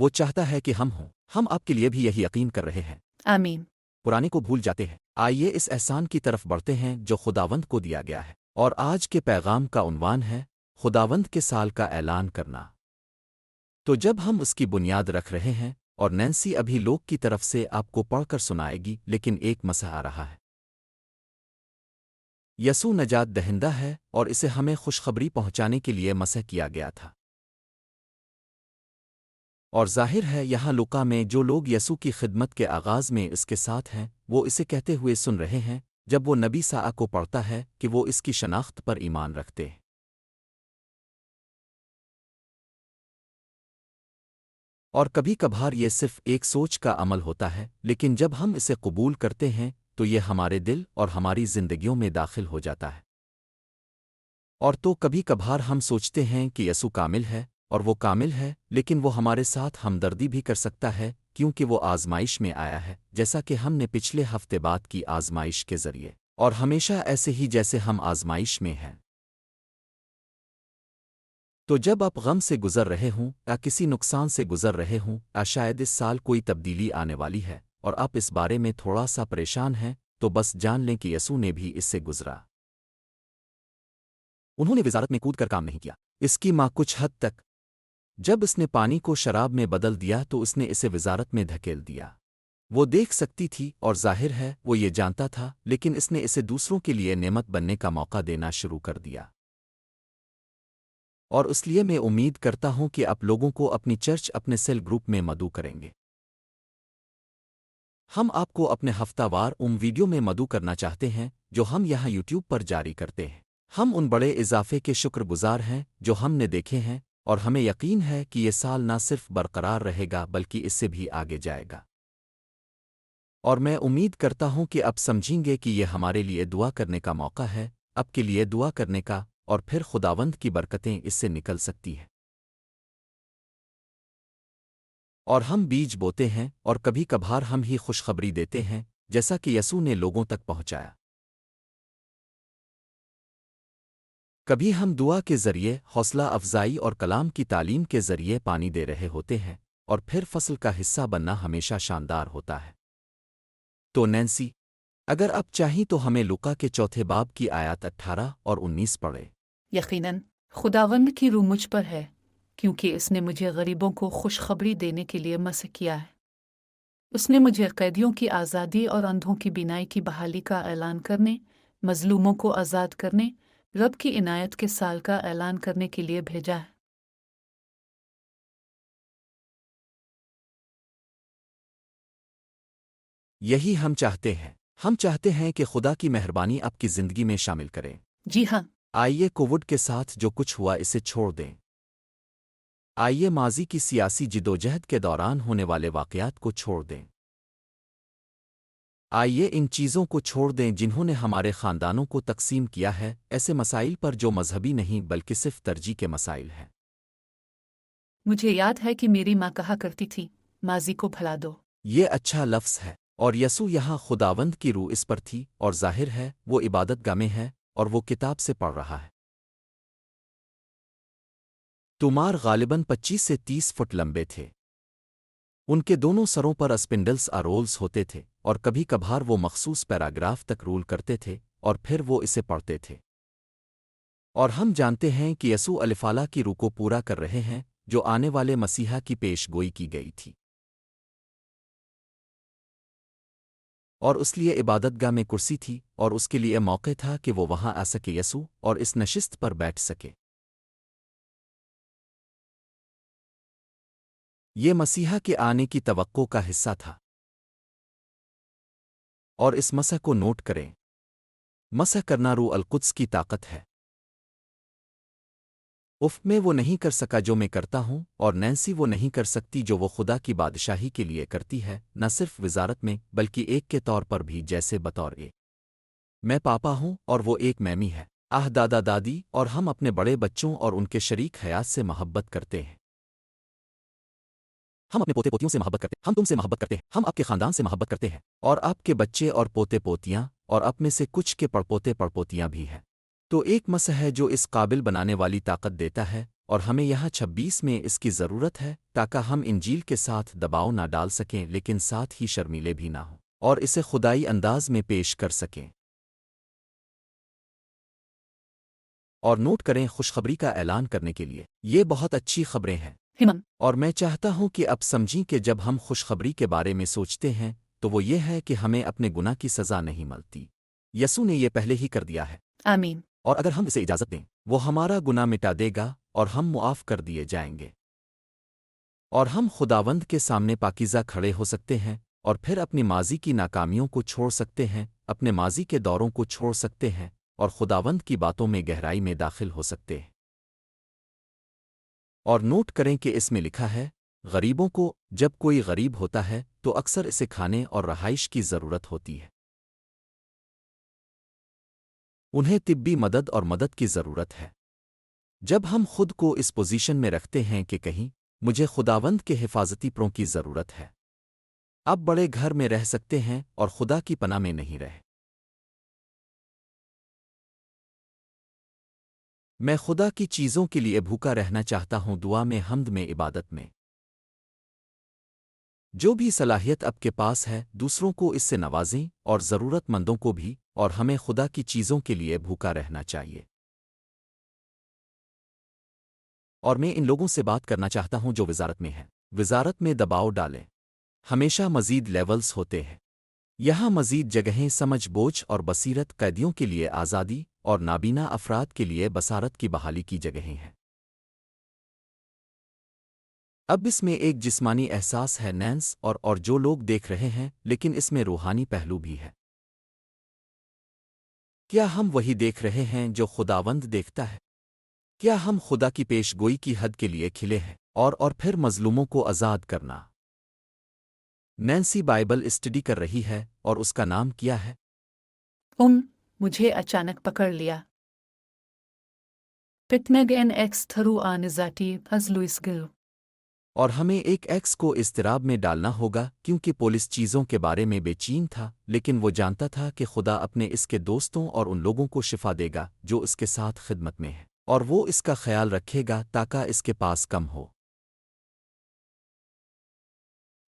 وہ چاہتا ہے کہ ہم ہوں، ہم آپ کے لیے بھی یہی یقین کر رہے ہیں۔ آمین۔ پرانے کو بھول جاتے ہیں، آئیے اس احسان کی طرف بڑھتے ہیں جو خداوند کو دیا گیا ہے، اور آج کے پیغام کا عنوان ہے خداوند کے سال کا اعلان کرنا۔ تو جب ہم اس کی بنیاد رکھ رہے ہیں، اور نینسی ابھی لوگ کی طرف سے آپ کو پڑھ کر سنائے گی، لیکن ایک مسئلہ آ رہا ہے۔ یسوع نجات دہندہ ہے، اور اسے ہمیں خوشخبری پہنچانے کے لیے مسح کیا گیا تھا۔ اور ظاہر ہے یہاں لوکا میں جو لوگ یسوع کی خدمت کے آغاز میں اس کے ساتھ ہیں، وہ اسے کہتے ہوئے سن رہے ہیں جب وہ نبی ساء کو پڑھتا ہے کہ وہ اس کی شناخت پر ایمان رکھتے ہیں۔ اور کبھی کبھار یہ صرف ایک سوچ کا عمل ہوتا ہے، لیکن جب ہم اسے قبول کرتے ہیں تو یہ ہمارے دل اور ہماری زندگیوں میں داخل ہو جاتا ہے۔ اور تو کبھی کبھار ہم سوچتے ہیں کہ یسوع کامل ہے، اور وہ کامل ہے، لیکن وہ ہمارے ساتھ ہمدردی بھی کر سکتا ہے کیونکہ وہ آزمائش میں آیا ہے، جیسا کہ ہم نے پچھلے ہفتے بات کی آزمائش کے ذریعے، اور ہمیشہ ایسے ہی جیسے ہم آزمائش میں ہیں۔ تو جب آپ غم سے گزر رہے ہوں یا کسی نقصان سے گزر رہے ہوں یا شاید اس سال کوئی تبدیلی آنے والی ہے اور آپ اس بارے میں تھوڑا سا پریشان ہیں، تو بس جان لیں کہ یسوع نے بھی اس سے گزرا۔ انہوں نے وزارت میں کود کر کام نہیں کیا، اس کی ماں کچھ حد تک۔ جب اس نے پانی کو شراب میں بدل دیا تو اس نے اسے وزارت میں دھکیل دیا۔ وہ دیکھ سکتی تھی اور ظاہر ہے وہ یہ جانتا تھا، لیکن اس نے اسے دوسروں کے لیے نعمت بننے کا موقع دینا شروع کر دیا۔ اور اس لیے میں امید کرتا ہوں کہ آپ لوگوں کو اپنی چرچ اپنے سیل گروپ میں مدعو کریں گے۔ ہم آپ کو اپنے ہفتہ وار ویڈیو میں مدعو کرنا چاہتے ہیں جو ہم یہاں یوٹیوب پر جاری کرتے ہیں۔ ہم ان بڑے اضافے کے شکر گزار ہیں جو ہم نے دیکھے ہیں، اور ہمیں یقین ہے کہ یہ سال نہ صرف برقرار رہے گا بلکہ اس سے بھی آگے جائے گا۔ اور میں امید کرتا ہوں کہ اب سمجھیں گے کہ یہ ہمارے لیے دعا کرنے کا موقع ہے، اب کے لیے دعا کرنے کا، اور پھر خداوند کی برکتیں اس سے نکل سکتی ہیں۔ اور ہم بیج بوتے ہیں، اور کبھی کبھار ہم ہی خوشخبری دیتے ہیں جیسا کہ یسوع نے لوگوں تک پہنچایا۔ کبھی ہم دعا کے ذریعے، حوصلہ افزائی اور کلام کی تعلیم کے ذریعے پانی دے رہے ہوتے ہیں، اور پھر فصل کا حصہ بننا ہمیشہ شاندار ہوتا ہے۔ تو نینسی، اگر آپ چاہیں تو ہمیں لوکا کے چوتھے باب کی آیات 18 اور 19 پڑھے۔ یقیناً خداوند کی روح مجھ پر ہے، کیونکہ اس نے مجھے غریبوں کو خوشخبری دینے کے لیے مسح کیا ہے۔ اس نے مجھے قیدیوں کی آزادی اور اندھوں کی بینائی کی بحالی کا اعلان کرنے، مظلوموں کو آزاد کرنے، رب کی عنایت کے سال کا اعلان کرنے کے لیے بھیجا ہے۔ یہی ہم چاہتے ہیں۔ ہم چاہتے ہیں کہ خدا کی مہربانی آپ کی زندگی میں شامل کرے۔ جی ہاں، آئیے کووڈ کے ساتھ جو کچھ ہوا اسے چھوڑ دیں۔ آئیے ماضی کی سیاسی جدوجہد کے دوران ہونے والے واقعات کو چھوڑ دیں۔ آئیے ان چیزوں کو چھوڑ دیں جنہوں نے ہمارے خاندانوں کو تقسیم کیا ہے، ایسے مسائل پر جو مذہبی نہیں بلکہ صرف ترجیح کے مسائل ہیں۔ مجھے یاد ہے کہ میری ماں کہا کرتی تھی، ماضی کو بھلا دو۔ یہ اچھا لفظ ہے، اور یسوع یہاں خداوند کی روح اس پر تھی، اور ظاہر ہے وہ عبادت گاہ میں ہے اور وہ کتاب سے پڑھ رہا ہے۔ تمار غالباً 25 سے 30 فٹ لمبے تھے۔ ان کے دونوں سروں پر اسپنڈلس رولز ہوتے تھے، اور کبھی کبھار وہ مخصوص پیراگراف تک رول کرتے تھے، اور پھر وہ اسے پڑھتے تھے۔ اور ہم جانتے ہیں کہ یسوع الفالہ کی روح کو پورا کر رہے ہیں جو آنے والے مسیحا کی پیش گوئی کی گئی تھی۔ اور اس لیے عبادت گاہ میں کرسی تھی، اور اس کے لیے موقع تھا کہ وہ وہاں آ سکے یسوع اور اس نشست پر بیٹھ سکے۔ یہ مسیحا کے آنے کی توقع کا حصہ تھا۔ اور اس مسح کو نوٹ کریں۔ مسح کرنا روح القدس کی طاقت ہے۔ میں وہ نہیں کر سکا جو میں کرتا ہوں، اور نینسی وہ نہیں کر سکتی جو وہ خدا کی بادشاہی کے لیے کرتی ہے، نہ صرف وزارت میں بلکہ ایک کے طور پر بھی، جیسے بطور ایک میں پاپا ہوں اور وہ ایک میمی ہے، دادا دادی، اور ہم اپنے بڑے بچوں اور ان کے شریک حیات سے محبت کرتے ہیں۔ ہم اپنے پوتے پوتیوں سے محبت کرتے ہیں، ہم تم سے محبت کرتے ہیں، ہم آپ کے خاندان سے محبت کرتے ہیں، اور آپ کے بچے اور پوتے پوتیاں، اور آپ میں سے کچھ کے پڑپوتے پڑپوتیاں بھی ہیں۔ تو ایک مسح ہے جو اس قابل بنانے والی طاقت دیتا ہے اور ہمیں یہاں 26 میں اس کی ضرورت ہے تاکہ ہم انجیل کے ساتھ دباؤ نہ ڈال سکیں لیکن ساتھ ہی شرمیلے بھی نہ ہوں اور اسے خدائی انداز میں پیش کر سکیں۔ اور نوٹ کریں خوشخبری کا اعلان کرنے کے لیے یہ بہت اچھی خبریں ہیں، ہمم اور میں چاہتا ہوں کہ اب سمجھیں کہ جب ہم خوشخبری کے بارے میں سوچتے ہیں تو وہ یہ ہے کہ ہمیں اپنے گناہ کی سزا نہیں ملتی۔ یسوع نے یہ پہلے ہی کر دیا ہے، آمین۔ اور اگر ہم اسے اجازت دیں وہ ہمارا گناہ مٹا دے گا اور ہم معاف کر دیے جائیں گے، اور ہم خداوند کے سامنے پاکیزہ کھڑے ہو سکتے ہیں اور پھر اپنی ماضی کی ناکامیوں کو چھوڑ سکتے ہیں، اپنے ماضی کے دوروں کو چھوڑ سکتے ہیں اور خداوند کی باتوں میں گہرائی میں داخل ہو سکتے ہیں۔ اور نوٹ کریں کہ اس میں لکھا ہے غریبوں کو جب کوئی غریب ہوتا ہے تو اکثر اسے کھانے اور رہائش کی ضرورت ہوتی ہے، انہیں طبی مدد اور مدد کی ضرورت ہے۔ جب ہم خود کو اس پوزیشن میں رکھتے ہیں کہ کہیں مجھے خداوند کے حفاظتی پروں کی ضرورت ہے، اب بڑے گھر میں رہ سکتے ہیں اور خدا کی پناہ میں نہیں رہے۔ میں خدا کی چیزوں کے لیے بھوکا رہنا چاہتا ہوں، دعا میں، حمد میں، عبادت میں۔ جو بھی صلاحیت آپ کے پاس ہے دوسروں کو اس سے نوازیں اور ضرورت مندوں کو بھی، اور ہمیں خدا کی چیزوں کے لیے بھوکا رہنا چاہیے۔ اور میں ان لوگوں سے بات کرنا چاہتا ہوں جو وزارت میں ہیں، وزارت میں دباؤ ڈالیں، ہمیشہ مزید لیولز ہوتے ہیں، یہاں مزید جگہیں سمجھ بوجھ اور بصیرت، قیدیوں کے لیے آزادی اور نابینا افراد کے لیے بصارت کی بحالی کی جگہیں ہیں۔ اب اس میں ایک جسمانی احساس ہے نینس اور جو لوگ دیکھ رہے ہیں، لیکن اس میں روحانی پہلو بھی ہے۔ کیا ہم وہی دیکھ رہے ہیں جو خداوند دیکھتا ہے؟ کیا ہم خدا کی پیش گوئی کی حد کے لیے کھلے ہیں اور پھر مظلوموں کو آزاد کرنا؟ نینسی بائبل اسٹڈی کر رہی ہے اور اس کا نام کیا ہے؟ مجھے اچانک پکڑ لیا۔ پٹنگ ایکس تھرو آنزاٹی از لوئس گل۔ اور ہمیں ایک ایکس کو اضطراب میں ڈالنا ہوگا کیونکہ پولیس چیزوں کے بارے میں بے چین تھا، لیکن وہ جانتا تھا کہ خدا اپنے اس کے دوستوں اور ان لوگوں کو شفا دے گا جو اس کے ساتھ خدمت میں ہیں، اور وہ اس کا خیال رکھے گا تاکہ اس کے پاس کم ہو۔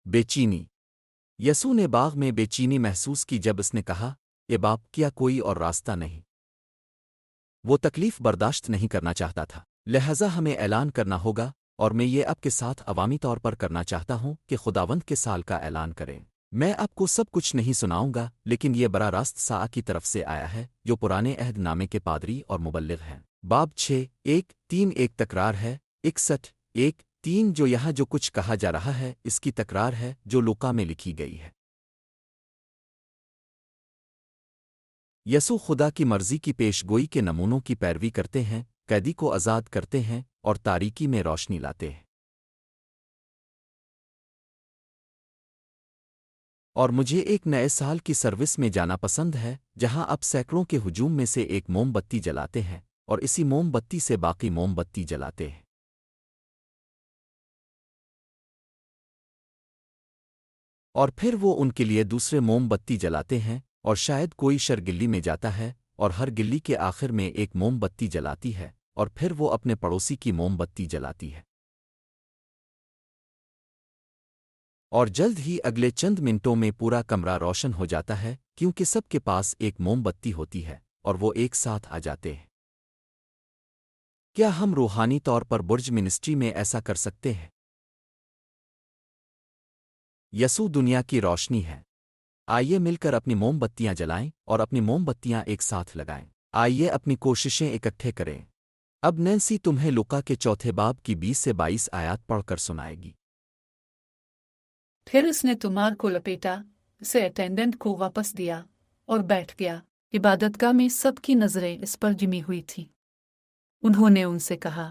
بے چینی۔ یسوع نے باغ میں بے چینی محسوس کی جب اس نے کہا، اے باپ، کیا کوئی اور راستہ نہیں؟ وہ تکلیف برداشت نہیں کرنا چاہتا تھا، لہذا ہمیں اعلان کرنا ہوگا، اور میں یہ آپ کے ساتھ عوامی طور پر کرنا چاہتا ہوں کہ خداوند کے سال کا اعلان کریں۔ میں آپ کو سب کچھ نہیں سناؤں گا، لیکن یہ براہ راست سا کی طرف سے آیا ہے جو پرانے عہد نامے کے پادری اور مبلغ ہیں۔ باب 6:1-3 ایک تکرار ہے، 61:1-3 جو یہاں جو کچھ کہا جا رہا ہے اس کی تکرار ہے جو لوکا میں لکھی گئی ہے۔ یسوع خدا کی مرضی کی پیش گوئی کے نمونوں کی پیروی کرتے ہیں، قیدی کو آزاد کرتے ہیں اور تاریکی میں روشنی لاتے ہیں۔ اور مجھے ایک نئے سال کی سروس میں جانا پسند ہے جہاں اب سینکڑوں کے ہجوم میں سے ایک موم بتی جلاتے ہیں اور اسی موم بتی سے باقی موم بتی جلاتے ہیں، اور پھر وہ ان کے لیے دوسرے موم بتی جلاتے ہیں، اور شاید کوئی شرگلی میں جاتا ہے اور ہر گلی کے آخر میں ایک موم بتی جلاتی ہے، اور پھر وہ اپنے پڑوسی کی موم بتی جلاتی ہے۔ اور جلد ہی اگلے چند منٹوں میں پورا کمرہ روشن ہو جاتا ہے کیونکہ سب کے پاس ایک موم بتی ہوتی ہے اور وہ ایک ساتھ آ جاتے ہیں۔ کیا ہم روحانی طور پر برج منسٹری میں ایسا کر سکتے ہیں؟ یسوع دنیا کی روشنی ہے۔ آئیے مل کر اپنی موم بتیاں جلائیں اور اپنی موم بتیاں ایک ساتھ لگائیں۔ آئیے اپنی کوششیں اکٹھے کریں۔ اب نینسی تمہیں لوکا کے 4 باب کی 20 سے 22 آیات پڑھ کر سنائے گی۔ پھر اس نے تمار کو لپیٹا، اسے اٹینڈنٹ کو واپس دیا اور بیٹھ گیا۔ عبادت گاہ میں سب کی نظریں اس پر جمی ہوئی تھیں۔ انہوں نے ان سے کہا،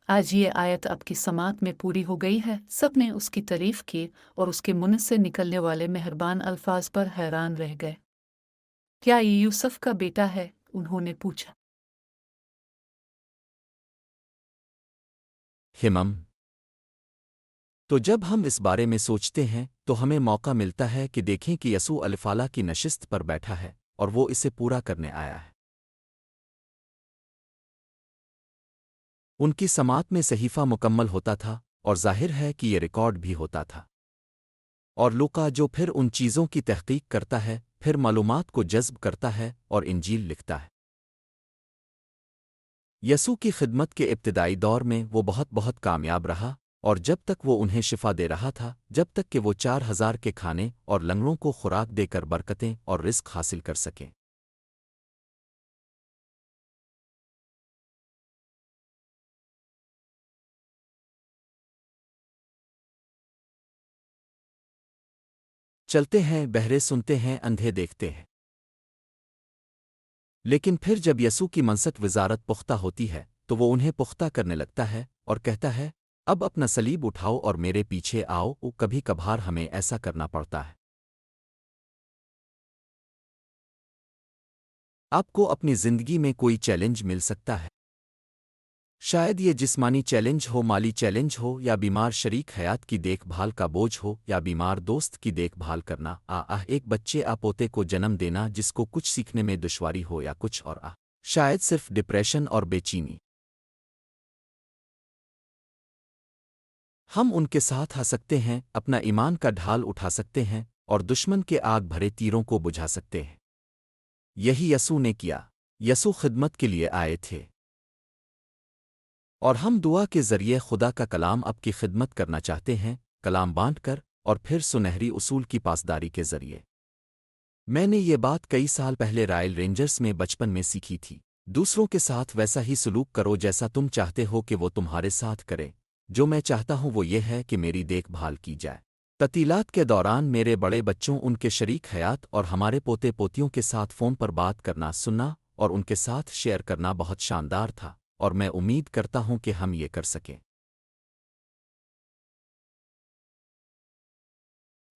آج یہ آیت آپ کی سماعت میں پوری ہو گئی ہے۔ سب نے اس کی تعریف کی اور اس کے منہ سے نکلنے والے مہربان الفاظ پر حیران رہ گئے۔ کیا یہ یوسف کا بیٹا ہے؟ انہوں نے پوچھا۔ ہمم۔ تو جب ہم اس بارے میں سوچتے ہیں تو ہمیں موقع ملتا ہے کہ دیکھیں کہ یسوع الفالہ کی نشست پر بیٹھا ہے اور وہ اسے پورا کرنے آیا ہے۔ ان کی سماعت میں صحیفہ مکمل ہوتا تھا اور ظاہر ہے کہ یہ ریکارڈ بھی ہوتا تھا، اور لوقا جو پھر ان چیزوں کی تحقیق کرتا ہے، پھر معلومات کو جذب کرتا ہے اور انجیل لکھتا ہے۔ یسوع کی خدمت کے ابتدائی دور میں وہ بہت کامیاب رہا، اور جب تک وہ انہیں شفا دے رہا تھا، جب تک کہ وہ 4000 کے کھانے اور لنگڑوں کو خوراک دے کر برکتیں اور رزق حاصل کر سکیں۔ چلتے ہیں، بہرے سنتے ہیں، اندھے دیکھتے ہیں۔ لیکن پھر جب یسوع کی منصت وزارت پختہ ہوتی ہے تو وہ انہیں پختہ کرنے لگتا ہے اور کہتا ہے، اب اپنا صلیب اٹھاؤ اور میرے پیچھے آؤ۔ کبھی کبھار ہمیں ایسا کرنا پڑتا ہے۔ آپ کو اپنی زندگی میں کوئی چیلنج مل سکتا ہے، شاید یہ جسمانی چیلنج ہو، مالی چیلنج ہو، یا بیمار شریک حیات کی دیکھ بھال کا بوجھ ہو، یا بیمار دوست کی دیکھ بھال کرنا، ایک بچے پوتے کو جنم دینا جس کو کچھ سیکھنے میں دشواری ہو، یا کچھ اور شاید صرف ڈپریشن اور بے چینی۔ ہم ان کے ساتھ آ سکتے ہیں، اپنا ایمان کا ڈھال اٹھا سکتے ہیں، اور دشمن کے آگ بھرے تیروں کو بجھا سکتے ہیں۔ یہی یسوع نے کیا۔ یسوع خدمت کے لیے آئے تھے، اور ہم دعا کے ذریعے خدا کا کلام اب کی خدمت کرنا چاہتے ہیں، کلام بانٹ کر اور پھر سنہری اصول کی پاسداری کے ذریعے۔ میں نے یہ بات کئی سال پہلے رائل رینجرز میں بچپن میں سیکھی تھی۔ دوسروں کے ساتھ ویسا ہی سلوک کرو جیسا تم چاہتے ہو کہ وہ تمہارے ساتھ کرے۔ جو میں چاہتا ہوں وہ یہ ہے کہ میری دیکھ بھال کی جائے۔ تعطیلات کے دوران میرے بڑے بچوں، ان کے شریک حیات اور ہمارے پوتے پوتیوں کے ساتھ فون پر بات کرنا، سننا اور ان کے ساتھ شیئر کرنا بہت شاندار تھا، اور میں امید کرتا ہوں کہ ہم یہ کر سکیں۔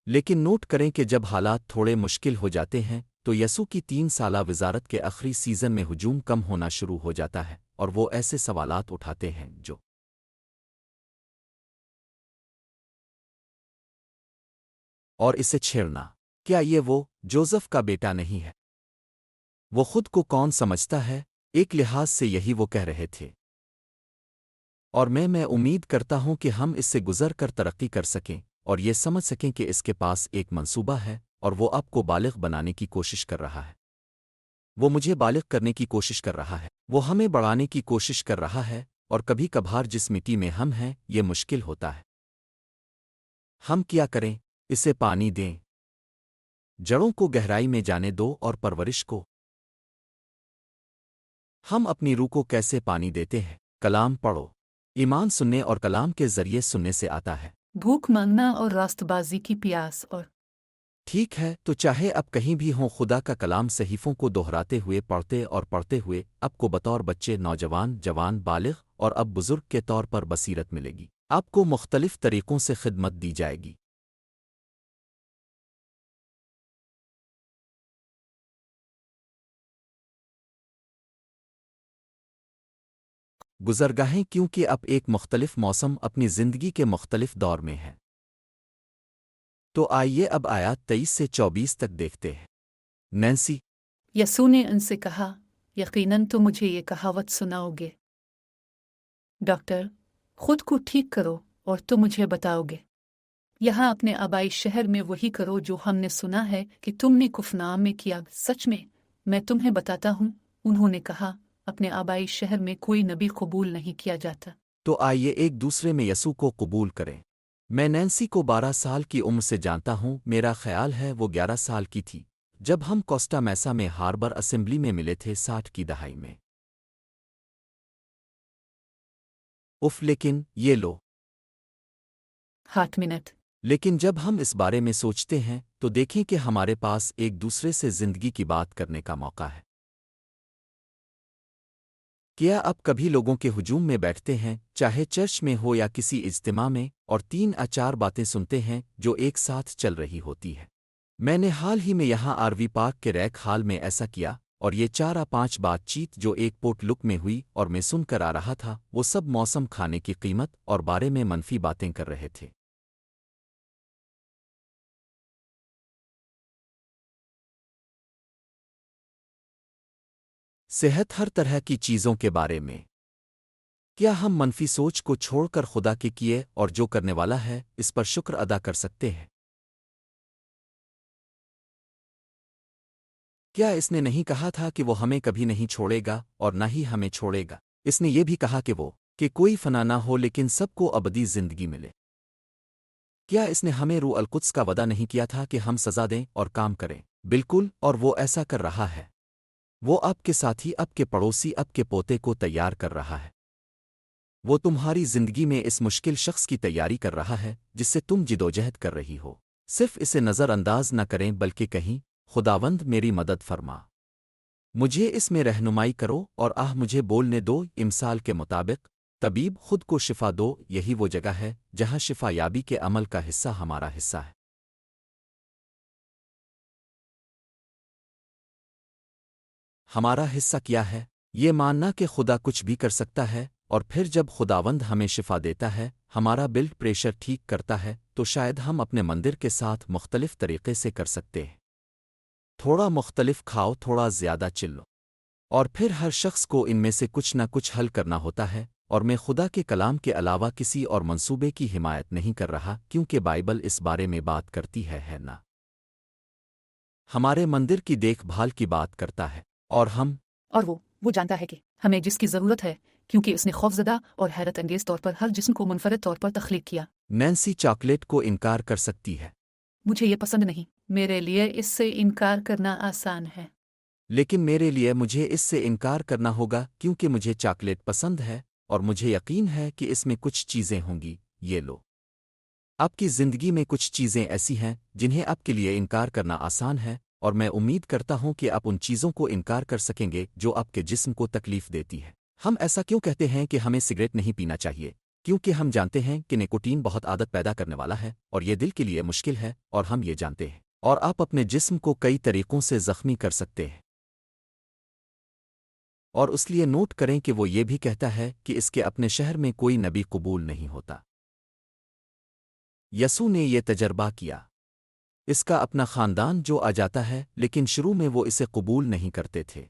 لیکن نوٹ کریں کہ جب حالات تھوڑے مشکل ہو جاتے ہیں تو یسوع کی 3 سالہ وزارت کے آخری سیزن میں ہجوم کم ہونا شروع ہو جاتا ہے، اور وہ ایسے سوالات اٹھاتے ہیں جو اور اسے چھیڑنا، کیا یہ وہ جوزف کا بیٹا نہیں ہے؟ وہ خود کو کون سمجھتا ہے؟ ایک لحاظ سے یہی وہ کہہ رہے تھے، اور میں امید کرتا ہوں کہ ہم اس سے گزر کر ترقی کر سکیں اور یہ سمجھ سکیں کہ اس کے پاس ایک منصوبہ ہے، اور وہ آپ کو بالغ بنانے کی کوشش کر رہا ہے۔ وہ مجھے بالغ کرنے کی کوشش کر رہا ہے، وہ ہمیں بڑھانے کی کوشش کر رہا ہے، اور کبھی کبھار جس مٹی میں ہم ہیں یہ مشکل ہوتا ہے۔ ہم کیا کریں؟ اسے پانی دیں، جڑوں کو گہرائی میں جانے دو اور پرورش کو۔ ہم اپنی روح کو کیسے پانی دیتے ہیں؟ کلام پڑھو۔ ایمان سننے اور کلام کے ذریعے سننے سے آتا ہے۔ بھوک مانگنا اور راست بازی کی پیاس اور ٹھیک ہے، تو چاہے اب کہیں بھی ہوں، خدا کا کلام صحیفوں کو دہراتے ہوئے پڑھتے اور پڑھتے ہوئے اب کو بطور بچے، نوجوان، جوان، بالغ اور اب بزرگ کے طور پر بصیرت ملے گی۔ آپ کو مختلف طریقوں سے خدمت دی جائے گی۔ گزرگاہیں کیونکہ اب ایک مختلف موسم اپنی زندگی کے مختلف دور میں ہے۔ تو آئیے اب آیات 23 سے 24 تک دیکھتے ہیں۔ نینسی، یسوع نے ان سے کہا، یقیناً تو مجھے یہ کہاوت سناؤ گے، ڈاکٹر، خود کو ٹھیک کرو اور تو مجھے بتاؤ گے، یہاں اپنے آبائی شہر میں وہی کرو جو ہم نے سنا ہے کہ تم نے کفرنہوم میں کیا۔ سچ میں تمہیں بتاتا ہوں، انہوں نے کہا، اپنے آبائی شہر میں کوئی نبی قبول نہیں کیا جاتا۔ تو آئیے ایک دوسرے میں یسوع کو قبول کریں۔ میں نینسی کو 12 سال کی عمر سے جانتا ہوں، میرا خیال ہے وہ 11 سال کی تھی جب ہم کوسٹا میسا میں ہاربر اسمبلی میں ملے تھے 60 کی دہائی میں۔ لیکن یہ لو۔ Hot minute. لیکن جب ہم اس بارے میں سوچتے ہیں تو دیکھیں کہ ہمارے پاس ایک دوسرے سے زندگی کی بات کرنے کا موقع ہے۔ کیا آپ کبھی لوگوں کے ہجوم میں بیٹھتے ہیں، چاہے چرچ میں ہو یا کسی اجتماع میں، اور 3 یا 4 باتیں سنتے ہیں جو ایک ساتھ چل رہی ہوتی ہے؟ میں نے حال ہی میں یہاں RV پارک کے ریک ہال میں ایسا کیا، اور یہ 4 یا 5 بات چیت جو ایک پوٹ لک میں ہوئی اور میں سن کر آ رہا تھا، وہ سب موسم، کھانے کی قیمت اور بارے میں منفی باتیں کر رہے تھے۔ صحت، ہر طرح کی چیزوں کے بارے میں۔ کیا ہم منفی سوچ کو چھوڑ کر خدا کے کیے اور جو کرنے والا ہے اس پر شکر ادا کر سکتے ہیں؟ کیا اس نے نہیں کہا تھا کہ وہ ہمیں کبھی نہیں چھوڑے گا اور نہ ہی ہمیں چھوڑے گا؟ اس نے یہ بھی کہا کہ کوئی فنا نہ ہو لیکن سب کو ابدی زندگی ملے۔ کیا اس نے ہمیں روح القدس کا وعدہ نہیں کیا تھا کہ ہم سزا دیں اور کام کریں؟ بالکل، اور وہ ایسا کر رہا ہے۔ وہ آپ کے ساتھی، آپ کے پڑوسی، آپ کے پوتے کو تیار کر رہا ہے۔ وہ تمہاری زندگی میں اس مشکل شخص کی تیاری کر رہا ہے جس سے تم جدوجہد کر رہی ہو۔ صرف اسے نظر انداز نہ کریں بلکہ کہیں، خداوند میری مدد فرما، مجھے اس میں رہنمائی کرو اور مجھے بولنے دو امثال کے مطابق۔ طبیب خود کو شفا دو، یہی وہ جگہ ہے جہاں شفا یابی کے عمل کا حصہ ہمارا حصہ ہے۔ ہمارا حصہ کیا ہے؟ یہ ماننا کہ خدا کچھ بھی کر سکتا ہے، اور پھر جب خداوند ہمیں شفا دیتا ہے، ہمارا بلڈ پریشر ٹھیک کرتا ہے، تو شاید ہم اپنے مندر کے ساتھ مختلف طریقے سے کر سکتے ہیں۔ تھوڑا مختلف کھاؤ، تھوڑا زیادہ چلو، اور پھر ہر شخص کو ان میں سے کچھ نہ کچھ حل کرنا ہوتا ہے، اور میں خدا کے کلام کے علاوہ کسی اور منصوبے کی حمایت نہیں کر رہا، کیونکہ بائبل اس بارے میں بات کرتی ہے نا ہمارے مندر کی دیکھ بھال کی بات کرتا ہے، اور وہ جانتا ہے کہ ہمیں جس کی ضرورت ہے، کیونکہ اس نے خوفزدہ اور حیرت انگیز طور پر ہر جسم کو منفرد طور پر تخلیق کیا۔ نینسی چاکلیٹ کو انکار کر سکتی ہے، مجھے یہ پسند نہیں، میرے لیے اس سے انکار کرنا آسان ہے۔ لیکن میرے لیے مجھے اس سے انکار کرنا ہوگا کیونکہ مجھے چاکلیٹ پسند ہے، اور مجھے یقین ہے کہ اس میں کچھ چیزیں ہوں گی۔ یہ لو، آپ کی زندگی میں کچھ چیزیں ایسی ہیں جنہیں آپ کے لیے انکار کرنا آسان ہے، اور میں امید کرتا ہوں کہ آپ ان چیزوں کو انکار کر سکیں گے جو آپ کے جسم کو تکلیف دیتی ہے۔ ہم ایسا کیوں کہتے ہیں کہ ہمیں سگریٹ نہیں پینا چاہیے؟ کیونکہ ہم جانتے ہیں کہ نکوٹین بہت عادت پیدا کرنے والا ہے اور یہ دل کے لیے مشکل ہے، اور ہم یہ جانتے ہیں، اور آپ اپنے جسم کو کئی طریقوں سے زخمی کر سکتے ہیں۔ اور اس لیے نوٹ کریں کہ وہ یہ بھی کہتا ہے کہ اس کے اپنے شہر میں کوئی نبی قبول نہیں ہوتا۔ یسوع نے یہ تجربہ کیا۔ اس کا اپنا خاندان جو آ جاتا ہے، لیکن شروع میں وہ اسے قبول نہیں کرتے تھے۔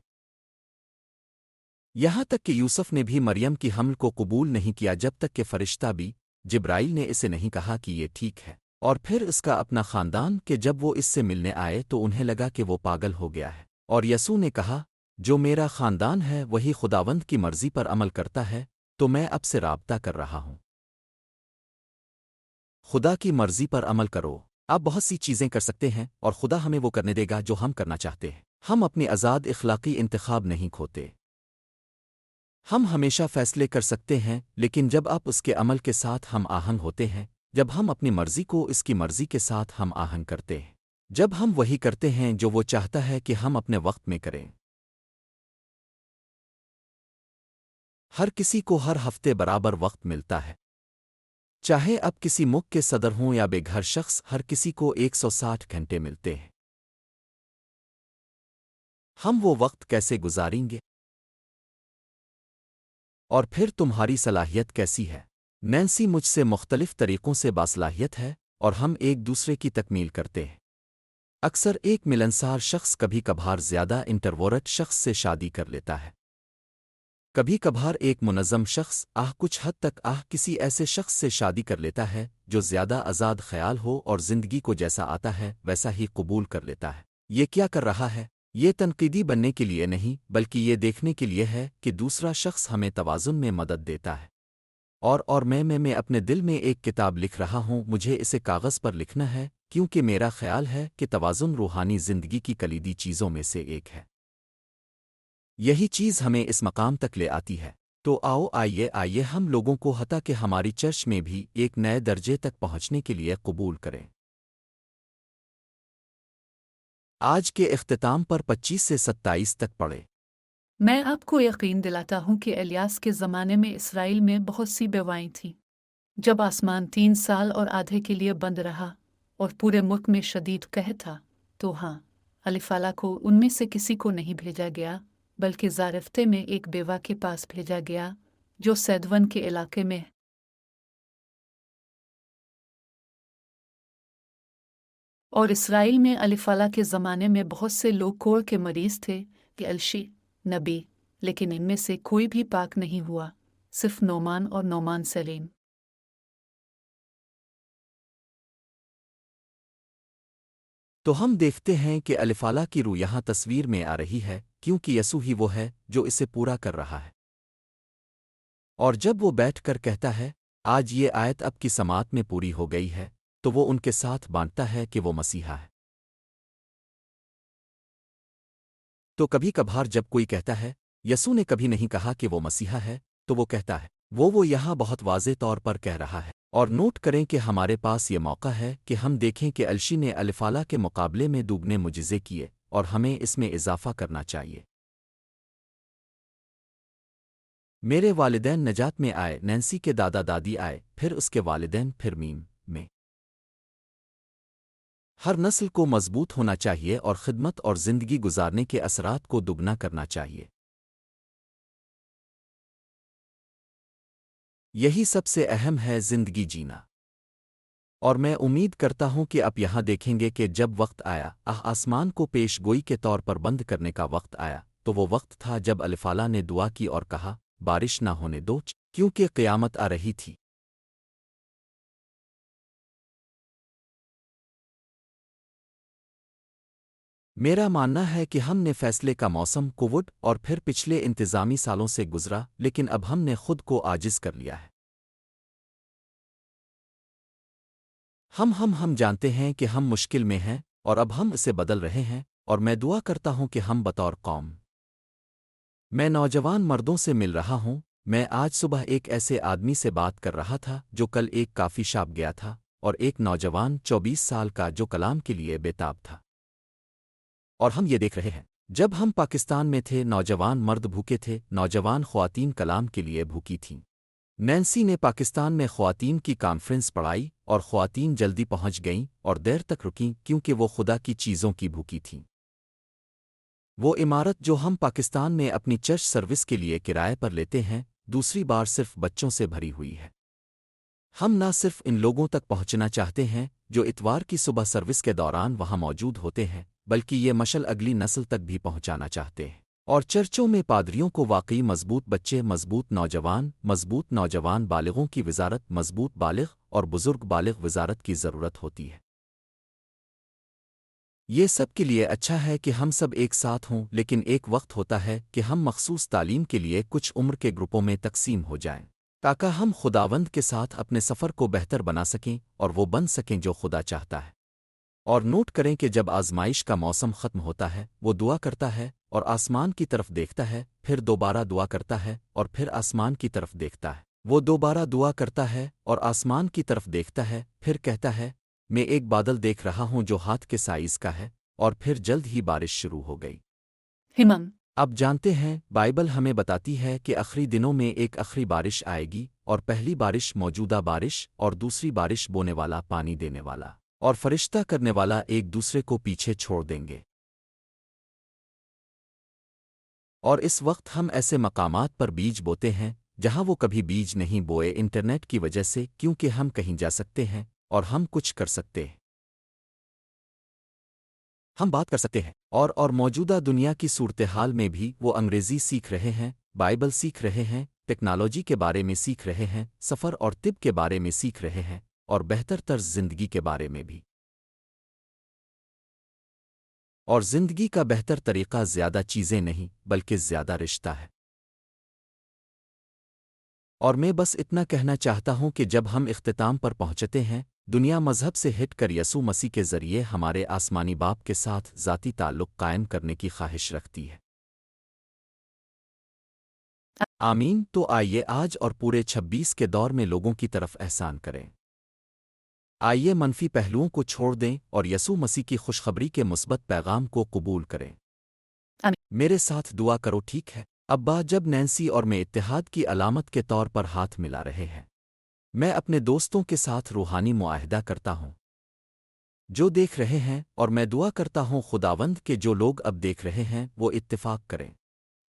یہاں تک کہ یوسف نے بھی مریم کی حمل کو قبول نہیں کیا جب تک کہ فرشتہ بھی جبرائیل نے اسے نہیں کہا کہ یہ ٹھیک ہے۔ اور پھر اس کا اپنا خاندان کہ جب وہ اس سے ملنے آئے تو انہیں لگا کہ وہ پاگل ہو گیا ہے، اور یسوع نے کہا، جو میرا خاندان ہے وہی خداوند کی مرضی پر عمل کرتا ہے، تو میں اب سے رابطہ کر رہا ہوں۔ خدا کی مرضی پر عمل کرو۔ آپ بہت سی چیزیں کر سکتے ہیں، اور خدا ہمیں وہ کرنے دے گا جو ہم کرنا چاہتے ہیں۔ ہم اپنی آزاد اخلاقی انتخاب نہیں کھوتے۔ ہم ہمیشہ فیصلے کر سکتے ہیں، لیکن جب آپ اس کے عمل کے ساتھ ہم آہنگ ہوتے ہیں، جب ہم اپنی مرضی کو اس کی مرضی کے ساتھ ہم آہنگ کرتے ہیں، جب ہم وہی کرتے ہیں جو وہ چاہتا ہے کہ ہم اپنے وقت میں کریں۔ ہر کسی کو ہر ہفتے برابر وقت ملتا ہے، چاہے اب کسی ملک کے صدر ہوں یا بے گھر شخص، ہر کسی کو 160 گھنٹے ملتے ہیں۔ ہم وہ وقت کیسے گزاریں گے؟ اور پھر تمہاری صلاحیت کیسی ہے؟ نینسی مجھ سے مختلف طریقوں سے باصلاحیت ہے، اور ہم ایک دوسرے کی تکمیل کرتے ہیں۔ اکثر ایک ملنسار شخص کبھی کبھار زیادہ انٹرورٹ شخص سے شادی کر لیتا ہے۔ کبھی کبھار ایک منظم شخص کچھ حد تک کسی ایسے شخص سے شادی کر لیتا ہے جو زیادہ آزاد خیال ہو اور زندگی کو جیسا آتا ہے ویسا ہی قبول کر لیتا ہے۔ یہ کیا کر رہا ہے؟ یہ تنقیدی بننے کے لیے نہیں، بلکہ یہ دیکھنے کے لیے ہے کہ دوسرا شخص ہمیں توازن میں مدد دیتا ہے۔ اور میں اپنے دل میں ایک کتاب لکھ رہا ہوں، مجھے اسے کاغذ پر لکھنا ہے، کیونکہ میرا خیال ہے کہ توازن روحانی زندگی کی کلیدی چیزوں میں سے ایک ہے۔ یہی چیز ہمیں اس مقام تک لے آتی ہے۔ تو آئیے ہم لوگوں کو حتیٰ کہ ہماری چرچ میں بھی ایک نئے درجے تک پہنچنے کے لیے قبول کریں۔ آج کے اختتام پر 25 سے 27 تک پڑھیں۔ میں آپ کو یقین دلاتا ہوں کہ الیاس کے زمانے میں اسرائیل میں بہت سی بیوائیں تھیں۔ جب آسمان 3 سال اور آدھے کے لیے بند رہا اور پورے ملک میں شدید قحط تھا، تو الیفالا کو ان میں سے کسی کو نہیں بھیجا گیا، بلکہ زارفتے میں ایک بیوہ کے پاس بھیجا گیا جو سیدون کے علاقے میں ہے۔ اور اسرائیل میں الیفالا کے زمانے میں بہت سے لوگ کوڑ کے مریض تھے کہ الشی نبی، لیکن ان میں سے کوئی بھی پاک نہیں ہوا صرف نعمان اور نعمان سلیم۔ تو ہم دیکھتے ہیں کہ الفالہ کی روح یہاں تصویر میں آ رہی ہے کیونکہ یسوع ہی وہ ہے جو اسے پورا کر رہا ہے۔ اور جب وہ بیٹھ کر کہتا ہے آج یہ آیت اب کی سماعت میں پوری ہو گئی ہے تو وہ ان کے ساتھ بانٹتا ہے کہ وہ مسیحا ہے۔ تو کبھی کبھار جب کوئی کہتا ہے یسوع نے کبھی نہیں کہا کہ وہ مسیحا ہے تو وہ کہتا ہے وہ یہاں بہت واضح طور پر کہہ رہا ہے۔ اور نوٹ کریں کہ ہمارے پاس یہ موقع ہے کہ ہم دیکھیں کہ الشی نے الفالہ کے مقابلے میں دوگنے معجزے کیے اور ہمیں اس میں اضافہ کرنا چاہیے۔ میرے والدین نجات میں آئے، نینسی کے دادا دادی آئے، پھر اس کے والدین، پھر میم میں۔ ہر نسل کو مضبوط ہونا چاہیے اور خدمت اور زندگی گزارنے کے اثرات کو دگنا کرنا چاہیے۔ یہی سب سے اہم ہے زندگی جینا۔ اور میں امید کرتا ہوں کہ آپ یہاں دیکھیں گے کہ جب وقت آیا آسمان کو پیش گوئی کے طور پر بند کرنے کا وقت آیا تو وہ وقت تھا جب الفالہ نے دعا کی اور کہا بارش نہ ہونے دو کیونکہ قیامت آ رہی تھی۔ میرا ماننا ہے کہ ہم نے فیصلے کا موسم کووڈ اور پھر پچھلے انتظامی سالوں سے گزرا لیکن اب ہم نے خود کو عاجز کر لیا ہے۔ ہم جانتے ہیں کہ ہم مشکل میں ہیں اور اب ہم اسے بدل رہے ہیں اور میں دعا کرتا ہوں کہ ہم بطور قوم۔ میں نوجوان مردوں سے مل رہا ہوں۔ میں آج صبح ایک ایسے آدمی سے بات کر رہا تھا جو کل ایک کافی شاپ گیا تھا اور ایک نوجوان 24 سال کا جو کلام کے لیے بےتاب تھا۔ اور ہم یہ دیکھ رہے ہیں جب ہم پاکستان میں تھے نوجوان مرد بھوکے تھے، نوجوان خواتین کلام کے لیے بھوکی تھیں۔ نینسی نے پاکستان میں خواتین کی کانفرنس پڑھائی اور خواتین جلدی پہنچ گئیں اور دیر تک رکیں کیونکہ وہ خدا کی چیزوں کی بھوکی تھیں۔ وہ عمارت جو ہم پاکستان میں اپنی چرچ سروس کے لیے کرائے پر لیتے ہیں دوسری بار صرف بچوں سے بھری ہوئی ہے۔ ہم نہ صرف ان لوگوں تک پہنچنا چاہتے ہیں جو اتوار کی صبح سروس کے دوران وہاں موجود ہوتے ہیں بلکہ یہ مشل اگلی نسل تک بھی پہنچانا چاہتے ہیں۔ اور چرچوں میں پادریوں کو واقعی مضبوط بچے، مضبوط نوجوان بالغوں کی وزارت، مضبوط بالغ اور بزرگ بالغ وزارت کی ضرورت ہوتی ہے۔ یہ سب کے لیے اچھا ہے کہ ہم سب ایک ساتھ ہوں لیکن ایک وقت ہوتا ہے کہ ہم مخصوص تعلیم کے لیے کچھ عمر کے گروپوں میں تقسیم ہو جائیں تاکہ ہم خداوند کے ساتھ اپنے سفر کو بہتر بنا سکیں اور وہ بن سکیں جو خدا چاہتا ہے۔ اور نوٹ کریں کہ جب آزمائش کا موسم ختم ہوتا ہے وہ دعا کرتا ہے اور آسمان کی طرف دیکھتا ہے، پھر دوبارہ دعا کرتا ہے اور پھر آسمان کی طرف دیکھتا ہے، وہ دوبارہ دعا کرتا ہے اور آسمان کی طرف دیکھتا ہے، پھر کہتا ہے میں ایک بادل دیکھ رہا ہوں جو ہاتھ کے سائز کا ہے، اور پھر جلد ہی بارش شروع ہو گئی۔ ہمم اب جانتے ہیں بائبل ہمیں بتاتی ہے کہ آخری دنوں میں ایک آخری بارش آئے گی اور پہلی بارش موجودہ بارش اور دوسری بارش بونے والا، پانی دینے والا اور فرشتہ کرنے والا ایک دوسرے کو پیچھے چھوڑ دیں گے۔ اور اس وقت ہم ایسے مقامات پر بیج بوتے ہیں جہاں وہ کبھی بیج نہیں بوئے انٹرنیٹ کی وجہ سے، کیونکہ ہم کہیں جا سکتے ہیں اور ہم کچھ کر سکتے ہیں، ہم بات کر سکتے ہیں اور موجودہ دنیا کی صورتحال میں بھی وہ انگریزی سیکھ رہے ہیں، بائبل سیکھ رہے ہیں، ٹیکنالوجی کے بارے میں سیکھ رہے ہیں، سفر اور طب کے بارے میں سیکھ رہے ہیں اور بہتر طرز زندگی کے بارے میں بھی۔ اور زندگی کا بہتر طریقہ زیادہ چیزیں نہیں بلکہ زیادہ رشتہ ہے۔ اور میں بس اتنا کہنا چاہتا ہوں کہ جب ہم اختتام پر پہنچتے ہیں، دنیا مذہب سے ہٹ کر یسوع مسیح کے ذریعے ہمارے آسمانی باپ کے ساتھ ذاتی تعلق قائم کرنے کی خواہش رکھتی ہے۔ آمین۔ تو آئیے آج اور پورے 26 کے دور میں لوگوں کی طرف احسان کریں۔ آئیے منفی پہلوؤں کو چھوڑ دیں اور یسوع مسیح کی خوشخبری کے مثبت پیغام کو قبول کریں۔ میرے ساتھ دعا کرو، ٹھیک ہے؟ ابا، جب نینسی اور میں اتحاد کی علامت کے طور پر ہاتھ ملا رہے ہیں، میں اپنے دوستوں کے ساتھ روحانی معاہدہ کرتا ہوں جو دیکھ رہے ہیں، اور میں دعا کرتا ہوں خداوند کہ جو لوگ اب دیکھ رہے ہیں وہ اتفاق کریں۔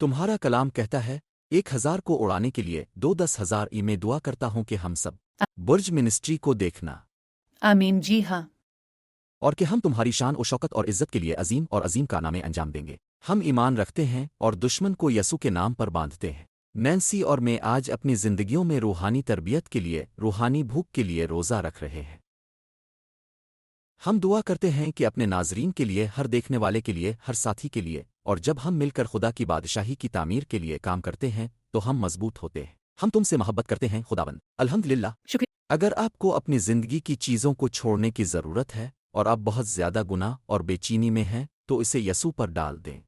تمہارا کلام کہتا ہے 1000 کو اڑانے کے لیے 10,000 میں دعا کرتا ہوں کہ ہم سب برج منسٹری کو دیکھنا، آمین۔ جی ہاں، اور کہ ہم تمہاری شان و شوکت اور عزت کے لیے عظیم اور عظیم کارنامے انجام دیں گے۔ ہم ایمان رکھتے ہیں اور دشمن کو یسوع کے نام پر باندھتے ہیں۔ نینسی اور میں آج اپنی زندگیوں میں روحانی تربیت کے لیے روحانی بھوک کے لیے روزہ رکھ رہے ہیں۔ ہم دعا کرتے ہیں کہ اپنے ناظرین کے لیے، ہر دیکھنے والے کے لیے، ہر ساتھی کے لیے، اور جب ہم مل کر خدا کی بادشاہی کی تعمیر کے لیے کام کرتے ہیں تو ہم مضبوط ہوتے ہیں۔ ہم تم سے محبت کرتے ہیں خداوند۔ الحمدللہ۔ شکریہ۔ اگر آپ کو اپنی زندگی کی چیزوں کو چھوڑنے کی ضرورت ہے اور آپ بہت زیادہ گناہ اور بے چینی میں ہیں تو اسے یسوع پر ڈال دیں،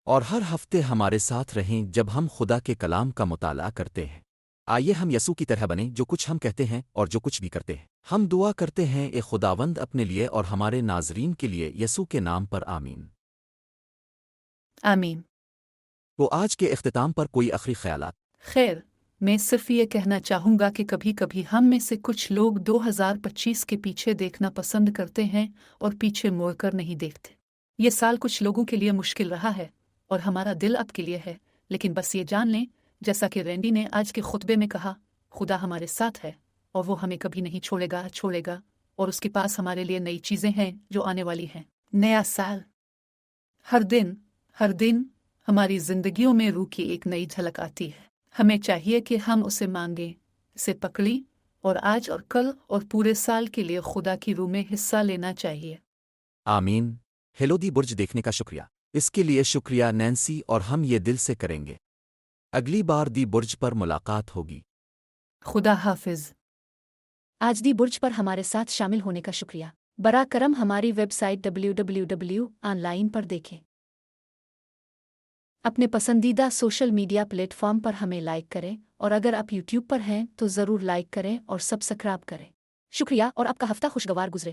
اور ہر ہفتے ہمارے ساتھ رہیں جب ہم خدا کے کلام کا مطالعہ کرتے ہیں۔ آئیے ہم یسوع کی طرح بنیں، جو کچھ ہم کہتے ہیں اور جو کچھ بھی کرتے ہیں۔ ہم دعا کرتے ہیں اے خداوند اپنے لیے اور ہمارے ناظرین کے لیے یسوع کے نام پر آمین۔ آمین۔ تو آج کے اختتام پر کوئی آخری خیالات؟ خیر، میں صرف یہ کہنا چاہوں گا کہ کبھی کبھی ہم میں سے کچھ لوگ 2025 کے پیچھے دیکھنا پسند کرتے ہیں اور پیچھے موڑ کر نہیں دیکھتے۔ یہ سال کچھ لوگوں کے لیے مشکل رہا ہے اور ہمارا دل اب کے لیے ہے، لیکن بس یہ جان لیں، جیسا کہ رینڈی نے آج کے خطبے میں کہا، خدا ہمارے ساتھ ہے اور وہ ہمیں کبھی نہیں چھوڑے گا، اور اس کے پاس ہمارے لیے نئی چیزیں ہیں جو آنے والی ہیں۔ نیا سال، ہر دن ہماری زندگیوں میں روح کی ایک نئی جھلک آتی ہے۔ ہمیں چاہیے کہ ہم اسے مانگیں، اسے پکڑیں، اور آج اور کل اور پورے سال کے لیے خدا کی روح میں حصہ لینا چاہیے۔ آمین۔ ہیلو دی برج دیکھنے کا شکریہ۔ اس کے لیے شکریہ نینسی، اور ہم یہ دل سے کریں گے۔ اگلی بار دی برج پر ملاقات ہوگی۔ خدا حافظ۔ آج دی برج پر ہمارے ساتھ شامل ہونے کا شکریہ۔ براہ کرم ہماری ویب سائٹ www.online پر دیکھیں۔ اپنے پسندیدہ سوشل میڈیا پلیٹ فارم پر ہمیں لائک کریں، اور اگر آپ یوٹیوب پر ہیں تو ضرور لائک کریں اور سبسکرائب کریں۔ شکریہ اور آپ کا ہفتہ خوشگوار گزرے۔